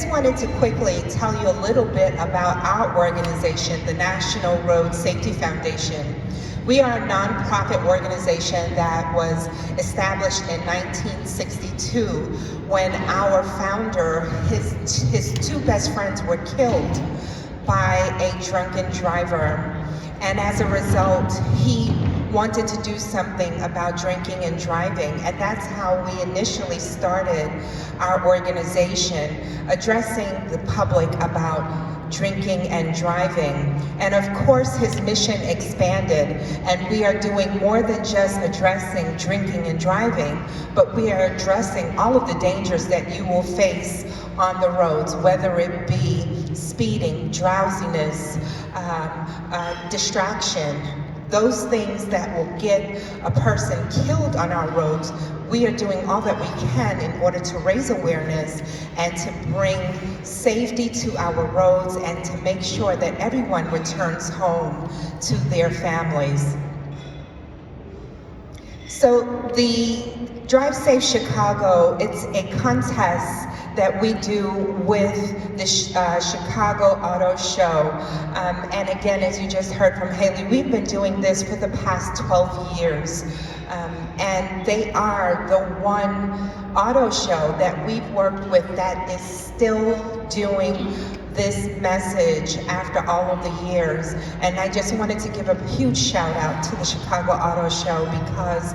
I just wanted to quickly tell you a little bit about our organization, the National Road Safety Foundation. We are a nonprofit organization that was established in 1962 when our founder, his two best friends were killed by a drunken driver. And as a result, he wanted to do something about drinking and driving, and that's how we initially started our organization, addressing the public about drinking and driving. And of course, his mission expanded, and we are doing more than just addressing drinking and driving, but we are addressing all of the dangers that you will face on the roads, whether it be speeding, drowsiness, distraction, those things that will get a person killed on our roads. We are doing all that we can in order to raise awareness and to bring safety to our roads and to make sure that everyone returns home to their families. So the Drive Safe Chicago, it's a contest that we do with the Chicago Auto Show. And again, as you just heard from Haley, we've been doing this for the past 12 years. And they are the one auto show that we've worked with that is still doing this message after all of the years. And I just wanted to give a huge shout out to the Chicago Auto Show because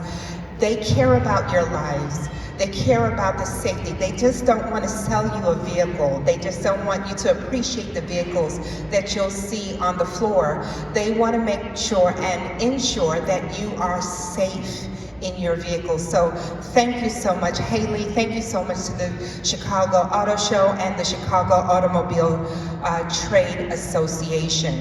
they care about your lives. They care about the safety. They just don't want to sell you a vehicle. They just don't want you to appreciate the vehicles that you'll see on the floor. They want to make sure and ensure that you are safe in your vehicle. So thank you so much, Haley. Thank you so much to the Chicago Auto Show and the Chicago Automobile Trade Association.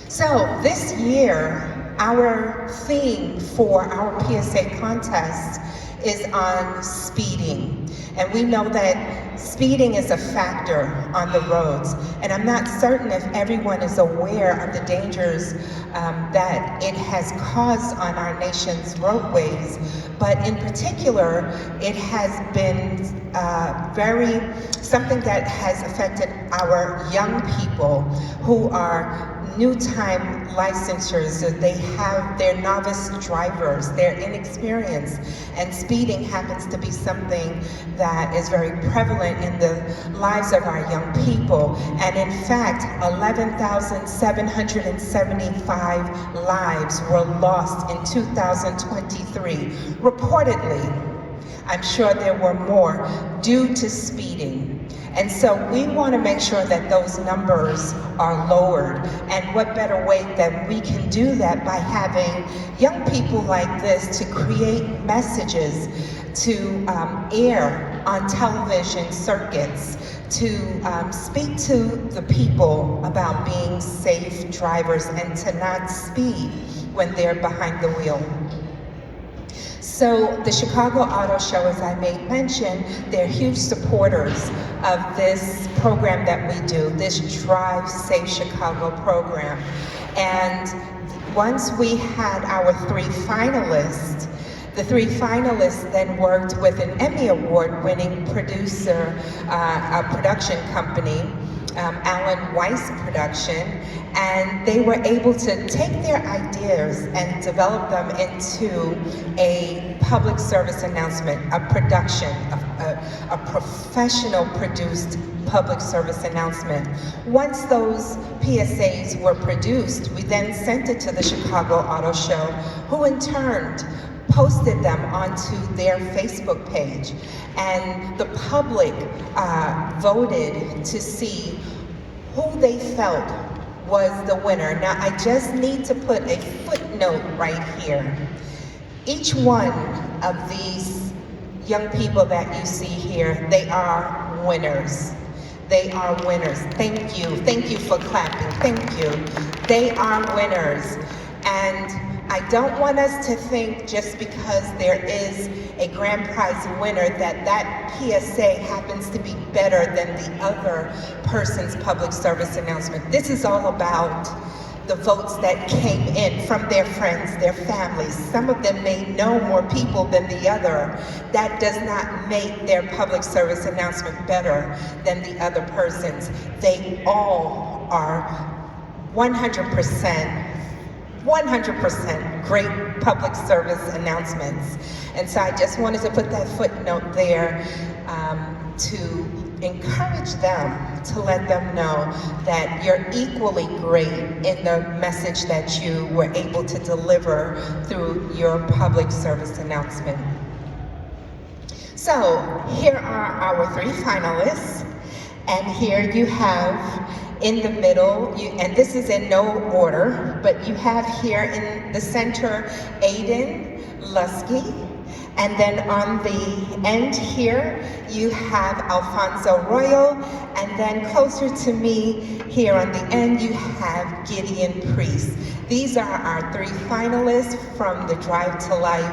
So this year, our theme for our PSA contest is on speeding. And we know that speeding is a factor on the roads. And I'm not certain if everyone is aware of the dangers that it has caused on our nation's roadways. But in particular, it has been something that has affected our young people who are new-time licensures. They're novice drivers, they're inexperienced, and speeding happens to be something that is very prevalent in the lives of our young people. And in fact, 11,775 lives were lost in 2023. Reportedly, I'm sure there were more due to speeding. And so we want to make sure that those numbers are lowered. And what better way than we can do that by having young people like this to create messages, to air on television circuits, to speak to the people about being safe drivers and to not speed when they're behind the wheel. So the Chicago Auto Show, as I made mention, they're huge supporters of this program that we do, this Drive Safe Chicago program. And once we had our three finalists, the three finalists then worked with an Emmy Award-winning producer, a production company, Alan Weiss Production, and they were able to take their ideas and develop them into a public service announcement, a production, a professional produced public service announcement. Once those PSAs were produced, we then sent it to the Chicago Auto Show, who in turn posted them onto their Facebook page, and the public voted to see who they felt was the winner. Now, I just need to put a footnote right here. Each one of these young people that you see here, they are winners. They are winners. Thank you. Thank you for clapping. Thank you. They are winners. And I don't want us to think just because there is a grand prize winner that PSA happens to be better than the other person's public service announcement. This is all about the votes that came in from their friends, their families. Some of them may know more people than the other. That does not make their public service announcement better than the other person's. They all are 100% great public service announcements. And so I just wanted to put that footnote there to encourage them, to let them know that you're equally great in the message that you were able to deliver through your public service announcement. So here are our 3 finalists, and here you have in the middle, and this is in no order, but you have here in the center Aiden Lusky. And then on the end here, you have Alfonso Royal, and then closer to me here on the end, you have Gideon Priest. These are our 3 finalists from the Drive to Life,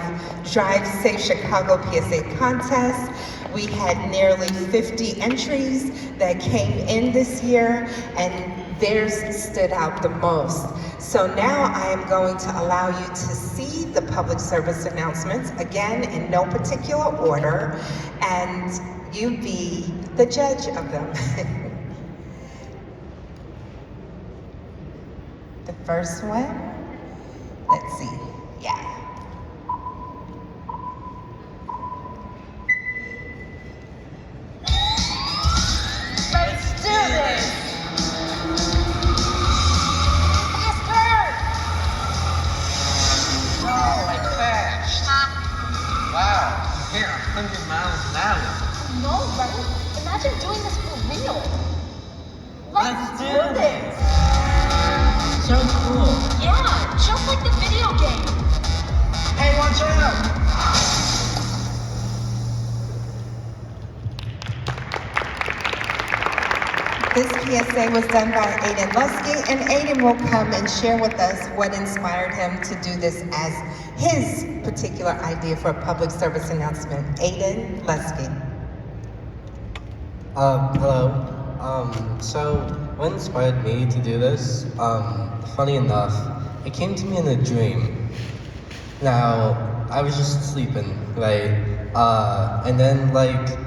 Drive Safe Chicago PSA contest. We had nearly 50 entries that came in this year, and theirs stood out the most. So now I am going to allow you to see the public service announcements, again in no particular order, and you be the judge of them. The first one, let's see, yeah. Let's do this! Wow, here, 100 miles an hour. No, right? Imagine doing this for real. Let's do this! Sounds cool. Yeah, just like the video game. Hey, watch out! This PSA was done by Aiden Lusky, and Aiden will come and share with us what inspired him to do this as his particular idea for a public service announcement. Aiden Lusky. Hello. So what inspired me to do this? Funny enough, it came to me in a dream. Now, I was just sleeping, right? And then like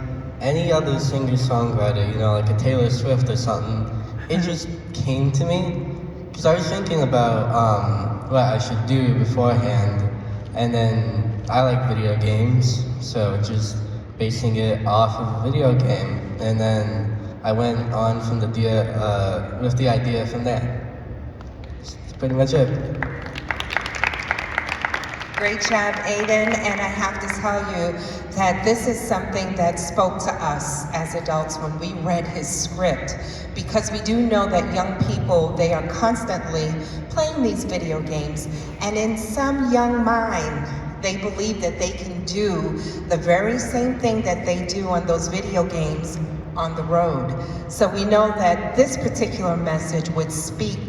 any other singer-songwriter, you know, like a Taylor Swift or something, it just came to me. Because I was thinking about what I should do beforehand, and then I like video games, so just basing it off of a video game, and then I went on from with the idea from there. That's pretty much it. Great job, Aiden, and I have to tell you that this is something that spoke to us as adults when we read his script, because we do know that young people, they are constantly playing these video games, and in some young mind, they believe that they can do the very same thing that they do on those video games on the road. So we know that this particular message would speak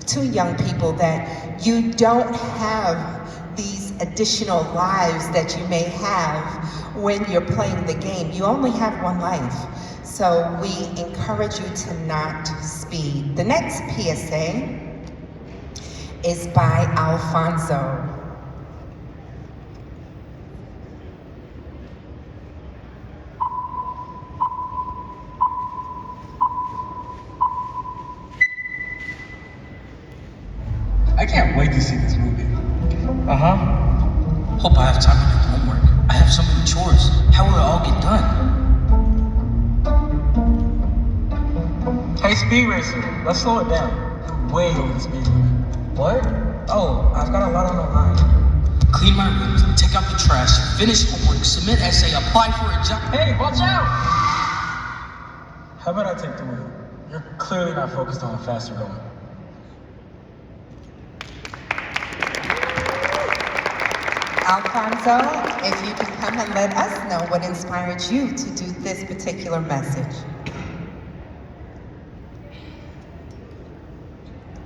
to young people that you don't have these additional lives that you may have when you're playing the game. You only have one life. So we encourage you to not speed. The next PSA is by Alfonso. I can't wait to see this movie. Uh-huh. Hope I have time to do homework. I have so many chores. How will it all get done? Hey, Speed Racer, let's slow it down. Way over the speed limit. What? Oh, I've got a lot on my mind. Clean my rooms, take out the trash, finish homework, submit essay, apply for a job. Hey, watch out! How about I take the wheel? You're clearly not focused on how fast you're going. Alfonso, if you could come and let us know what inspired you to do this particular message.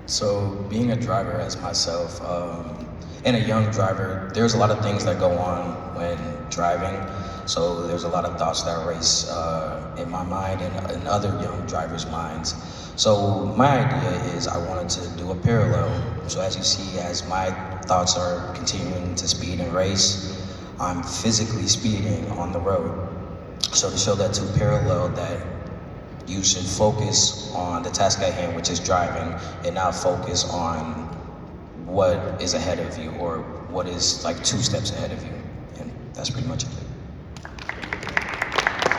So being a driver as myself, and a young driver, there's a lot of things that go on when driving. So there's a lot of thoughts that race in my mind and in other young drivers' minds. So my idea is I wanted to do a parallel. So as you see, as my thoughts are continuing to speed and race, I'm physically speeding on the road. So to show that to parallel that you should focus on the task at hand, which is driving, and not focus on what is ahead of you or what is like 2 steps ahead of you. And that's pretty much it.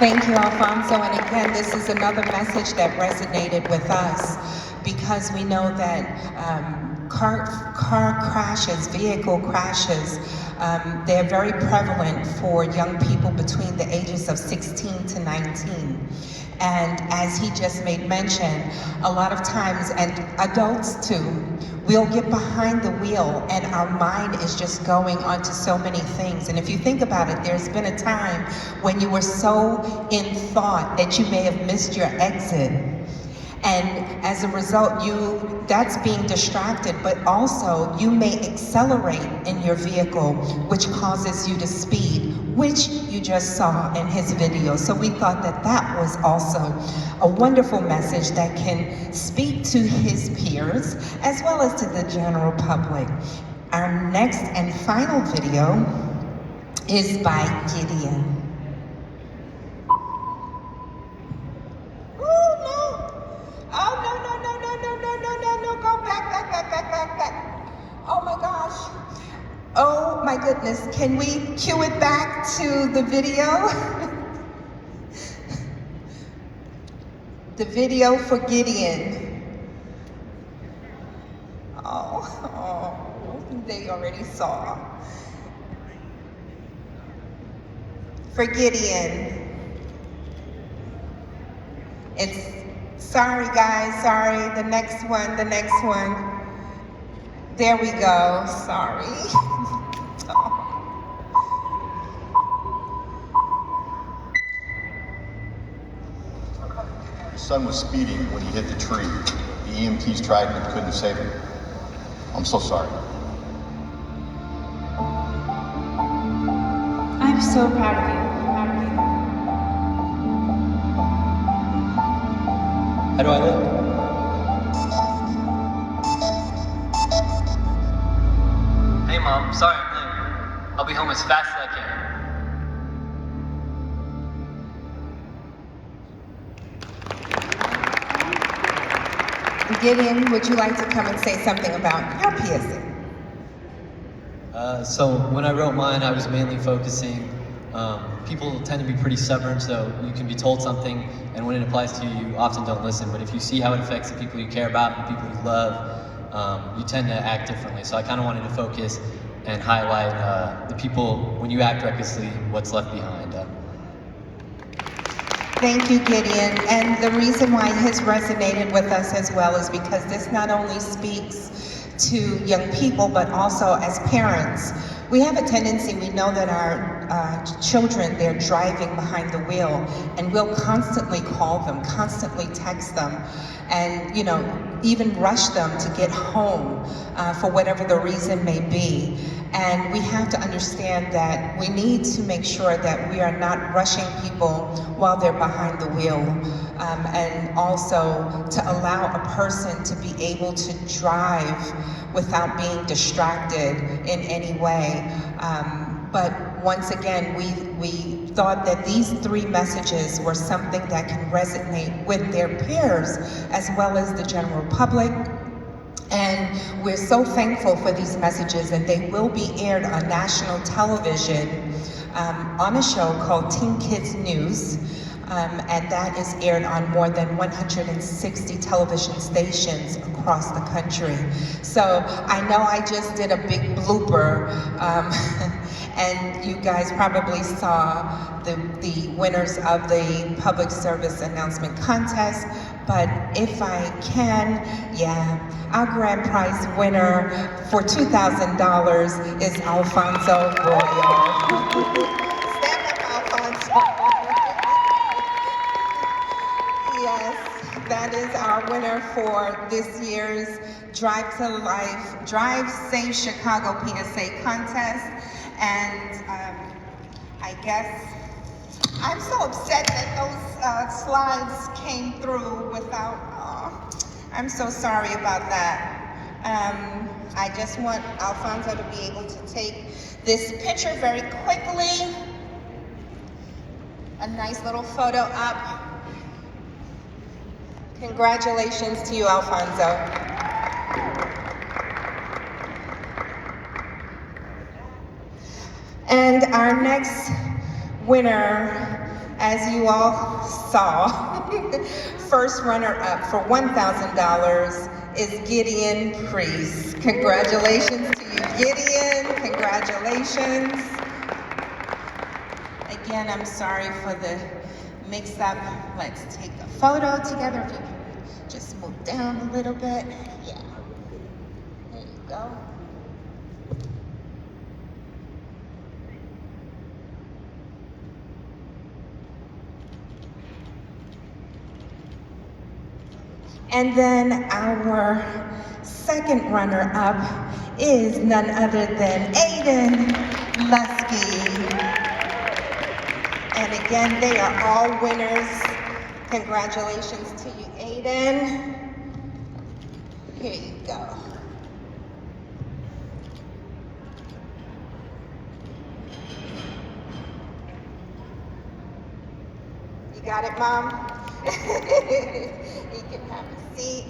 Thank you, Alfonso. And again, this is another message that resonated with us because we know that car crashes, vehicle crashes, they're very prevalent for young people between the ages of 16 to 19. And as he just made mention, a lot of times, and adults too, we'll get behind the wheel and our mind is just going on to so many things. And if you think about it, there's been a time when you were so in thought that you may have missed your exit. And as a result, that's being distracted, but also you may accelerate in your vehicle, which causes you to speed, which you just saw in his video. So we thought that that was also a wonderful message that can speak to his peers, as well as to the general public. Our next and final video is by Gideon. Oh my goodness, can we cue it back to the video? The video for Gideon. Oh, they already saw. For Gideon. Sorry guys, sorry, the next one. There we go, sorry. His son was speeding when he hit the tree. The EMTs tried but couldn't save him. I'm so sorry. I'm so proud of you. How do I look? Hey Mom, sorry I'm late. I'll be home as fast as I can. Gideon, would you like to come and say something about your PSA? So when I wrote mine, I was mainly focusing, people tend to be pretty stubborn, so you can be told something, and when it applies to you, you often don't listen. But if you see how it affects the people you care about and people you love, you tend to act differently. So I kind of wanted to focus and highlight the people, when you act recklessly, what's left behind. Thank you, Gideon. And the reason why his resonated with us as well is because this not only speaks to young people, but also as parents. We have a tendency, we know that our children, they're driving behind the wheel, and we'll constantly call them, constantly text them, and even rush them to get home for whatever the reason may be. And we have to understand that we need to make sure that we are not rushing people while they're behind the wheel, and also to allow a person to be able to drive without being distracted in any way. But once again, we thought that these 3 messages were something that can resonate with their peers as well as the general public. And we're so thankful for these messages, and they will be aired on national television on a show called Teen Kids News. And that is aired on more than 160 television stations across the country. So I know I just did a big blooper, and you guys probably saw the winners of the public service announcement contest. But if I can, our grand prize winner for $2,000 is Alfonso Royal. Stand up, Alfonso. Yes, that is our winner for this year's Drive to Life, Drive Safe Chicago PSA contest. And I guess I'm so upset that those slides came through without, I'm so sorry about that. I just want Alfonso to be able to take this picture very quickly. A nice little photo up. Congratulations to you, Alfonso. And our next winner, as you all saw, first runner-up for $1,000 is Gideon Priest. Congratulations to you, Gideon. Congratulations. Again, I'm sorry for the mix-up. Let's take a photo together. If you can just move down a little bit. Yeah. There you go. And then our second runner-up is none other than Aiden Lusky. And again, they are all winners. Congratulations to you, Aiden. Here you go. You got it, Mom? You can have a seat.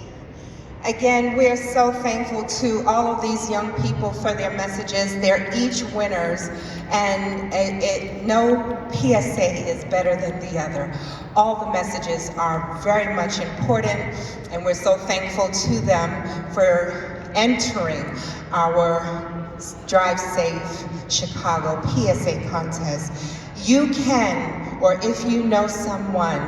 Again, we're so thankful to all of these young people for their messages. They're each winners, and no PSA is better than the other. All the messages are very much important, and we're so thankful to them for entering our Drive Safe Chicago PSA contest. You can, or if you know someone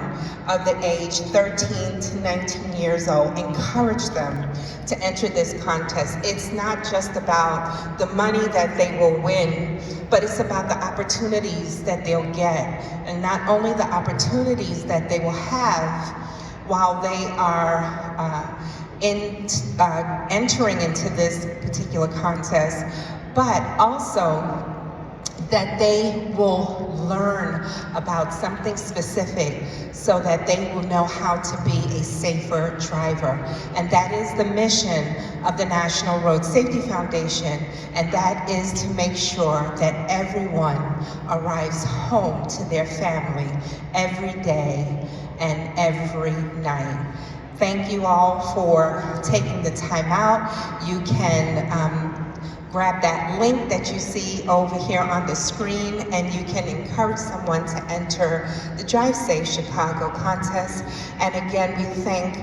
of the age 13 to 19 years old, encourage them to enter this contest. It's not just about the money that they will win, but it's about the opportunities that they'll get, and not only the opportunities that they will have while they are entering into this particular contest, but also that they will learn about something specific so that they will know how to be a safer driver. And that is the mission of the National Road Safety Foundation, and that is to make sure that everyone arrives home to their family every day and every night. Thank you all for taking the time out. You can grab that link that you see over here on the screen, and you can encourage someone to enter the Drive Safe Chicago contest. And again, we thank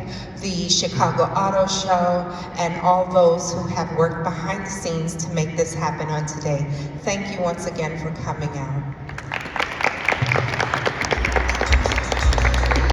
the Chicago Auto Show and all those who have worked behind the scenes to make this happen on today. Thank you once again for coming out.